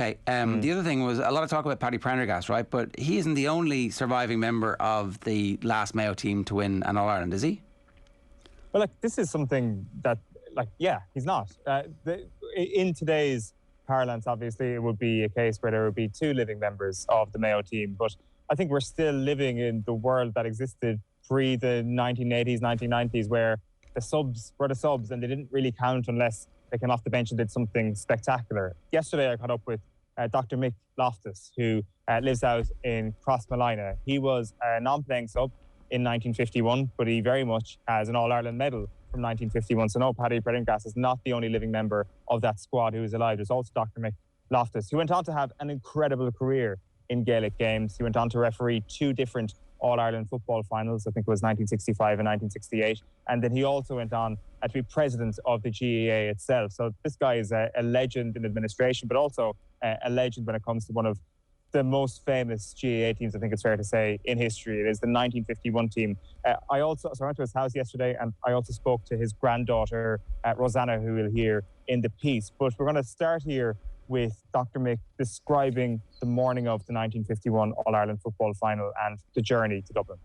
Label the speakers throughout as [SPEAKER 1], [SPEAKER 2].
[SPEAKER 1] Okay. The other thing was a lot of talk about Paddy Prendergast, right? But he isn't the only surviving member of the last Mayo team to win an All-Ireland, is he?
[SPEAKER 2] Well, this is something that, he's not. In today's parlance, obviously, it would be a case where there would be 2 living members of the Mayo team. But I think we're still living in the world that existed pre the 1980s, 1990s, where the subs were the subs and they didn't really count unless they came off the bench and did something spectacular. Yesterday, I caught up with Dr. Mick Loftus, who lives out in Crossmolina. He was a non-playing sub in 1951, but he very much has an All-Ireland medal from 1951. So no, Paddy Prendergast is not the only living member of that squad who is alive. There's also Dr. Mick Loftus, who went on to have an incredible career in Gaelic games. He went on to referee 2 different All-Ireland football finals. I think it was 1965 and 1968. And then he also went on to be president of the GAA itself. So this guy is a legend in administration, but also a legend when it comes to one of the most famous GAA teams, I think it's fair to say, in history. It is the 1951 team. I went to his house yesterday, and I also spoke to his granddaughter, Rosanna, who we'll hear in the piece. But we're going to start here with Dr. Mick describing the morning of the 1951 All-Ireland football final and the journey to Dublin.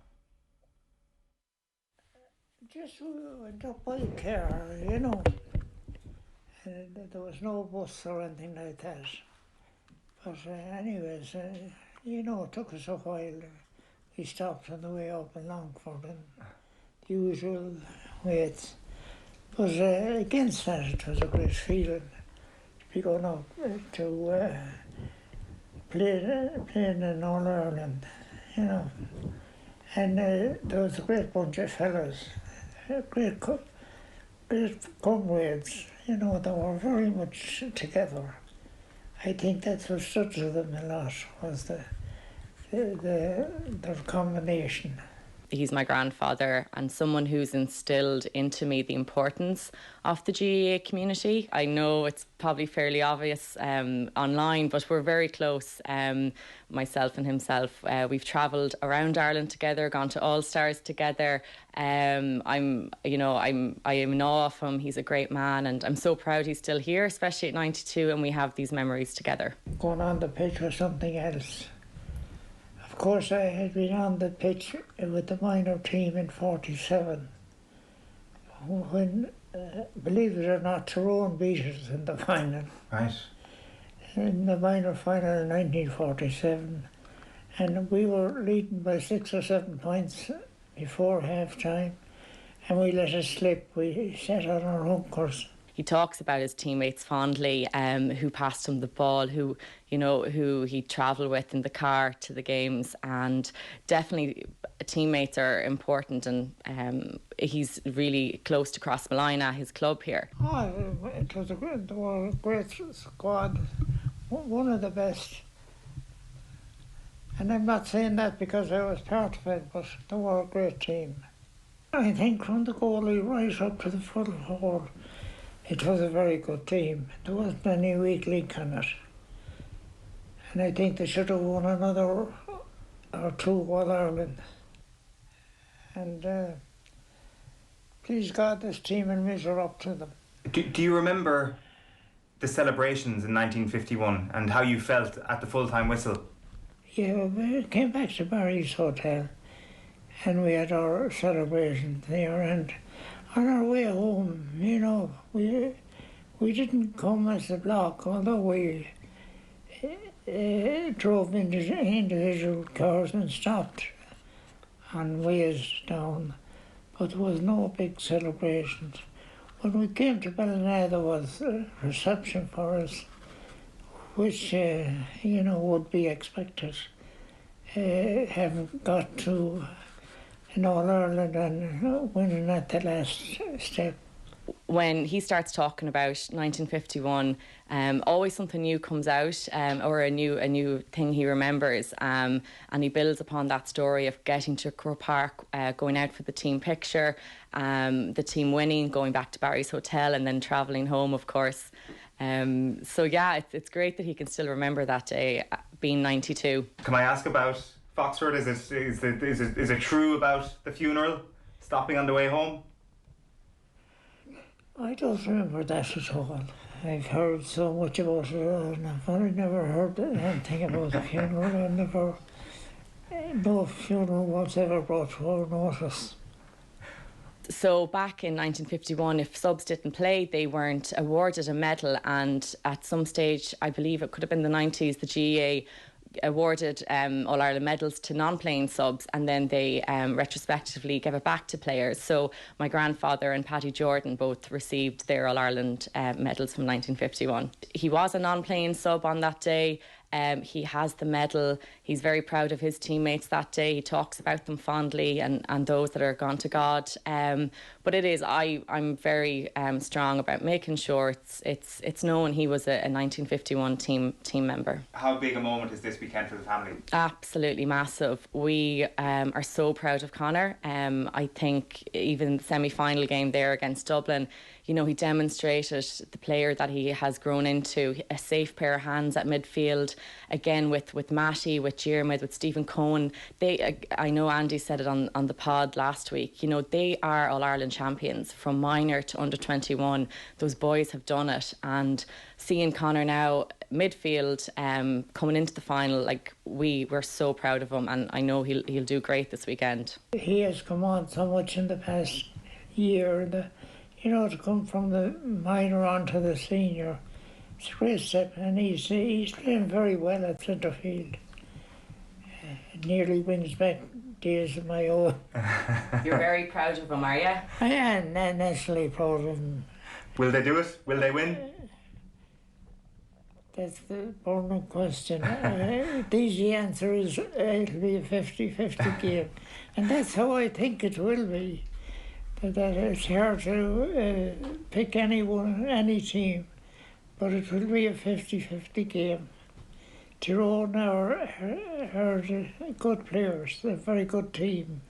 [SPEAKER 3] Just went up by car, you know. And there was no bus or anything like that. But anyways, you know, it took us a while. We stopped on the way up in Longford and the usual waits. But against that, it was a great feeling to be going up to playing in All-Ireland, you know. And there was a great bunch of fellas, great comrades, you know, they were very much together. I think that's what stood to them a lot, was the combination.
[SPEAKER 4] He's my grandfather and someone who's instilled into me the importance of the GAA community. I know it's probably fairly obvious online, but we're very close, myself and himself. We've travelled around Ireland together, gone to All-Stars together. I am in awe of him. He's a great man, and I'm so proud he's still here, especially at 92, and we have these memories together. Going on the pitch was something else. Of course, I had been on the pitch with the minor team in 47 when, believe it or not, Tyrone beat us in the final.
[SPEAKER 5] Right.
[SPEAKER 3] In the minor final in 1947. And we were leading by 6 or 7 points before half-time, and we let it slip. We sat on our hunkers. He talks about his teammates fondly, who passed him the ball, who he'd travel with in the car to the games, and definitely teammates are important, and he's really close to Crossmolina, his club here. Oh, it was a great squad, one of the best. And I'm not saying that because I was part of it, but they were a great team. I think from the goalie right up to the full forward, it was a very good team. There wasn't any weak link on it. And I think they should have won another or 2 All-Ireland. And please God, this team will measure up to them.
[SPEAKER 5] Do you remember the celebrations in 1951 and how you felt at the full-time whistle?
[SPEAKER 3] Yeah, we came back to Barry's Hotel and we had our celebration there, and on our way home, you know, we didn't come as a block, although we drove into individual cars and stopped on ways down, but there was no big celebrations. When we came to Ballina, there was a reception for us, which, would be expected. Having got to in All-Ireland and winning at the last step. When he starts talking about 1951, always something new comes out, or a new thing he remembers, and he builds upon that story of getting to Croke Park, going out for the team picture, the team winning, going back to Barry's Hotel, and then travelling home, of course. It's great that he can still remember that day, being 92.
[SPEAKER 5] Can I ask about Foxford? Is it true about the funeral, stopping on the way home?
[SPEAKER 3] I don't remember that at all. I've heard so much about it, and I've never heard anything about the funeral. No funeral was ever brought to our notice.
[SPEAKER 4] So back in 1951, if subs didn't play, they weren't awarded a medal, and at some stage, I believe it could have been the 90s, the GAA awarded All-Ireland medals to non-playing subs, and then they retrospectively gave it back to players. So my grandfather and Paddy Jordan both received their All-Ireland medals from 1951. He was a non-playing sub on that day. He has the medal. He's very proud of his teammates that day. He talks about them fondly and those that are gone to God. But it is, I'm very strong about making sure it's known he was a 1951 team member.
[SPEAKER 5] How big a moment is this weekend for the family?
[SPEAKER 4] Absolutely massive. We are so proud of Conor. I think even the semi-final game there against Dublin, you know, he demonstrated the player that he has grown into, a safe pair of hands at midfield, again with Matty, with Diarmuid, with Stephen Cohen. I know Andy said it on the pod last week, you know, they are All-Ireland champions from minor to under 21. Those boys have done it, and seeing Conor now midfield coming into the final, like we're so proud of him, and I know he'll do great this weekend.
[SPEAKER 3] He has come on so much in the past year, you know, to come from the minor on to the senior, it's a great step, and he's playing very well at centre field. It nearly brings back days of my own.
[SPEAKER 4] You're very proud of him, are you?
[SPEAKER 3] I am naturally proud of him.
[SPEAKER 5] Will they do it? Will they win?
[SPEAKER 3] That's the burning question. The easy answer is it'll be a 50-50 game, and that's how I think it will be. That it's hard to pick any team, but it will be a 50-50 game. Tyrone are good players, they're a very good team.